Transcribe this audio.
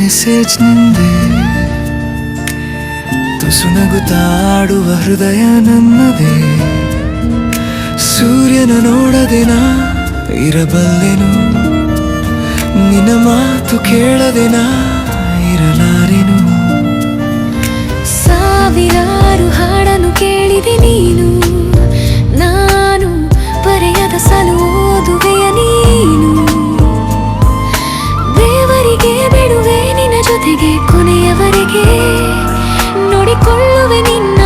message ನಿಂದೆ ತುಸು ನಗುತ್ತಾಡುವ ಹೃದಯ ನನ್ನದೇ ಸೂರ್ಯನ ನೋಡದೆ ನಾ ಇರಬಲ್ಲೆನು ನಿನ್ನ ಮಾತು ಕೇಳದೆ ನಾ ಇರಲಾರೆನು ಸಾವಿರಾರು ಹಾಡನ್ನು ಕೇಳಿದೆ ನೀನು ನಾನು ಬರೆಯದ ಸಲು ಓದುವೆಯ ನೀನು ದೇವರಿಗೆ ಬಿಡುವೆ ನಿನ್ನ ಜೊತೆಗೆ ಕೊನೆಯವರೆಗೆ ನೋಡಿಕೊಳ್ಳುವೆ ನಿನ್ನ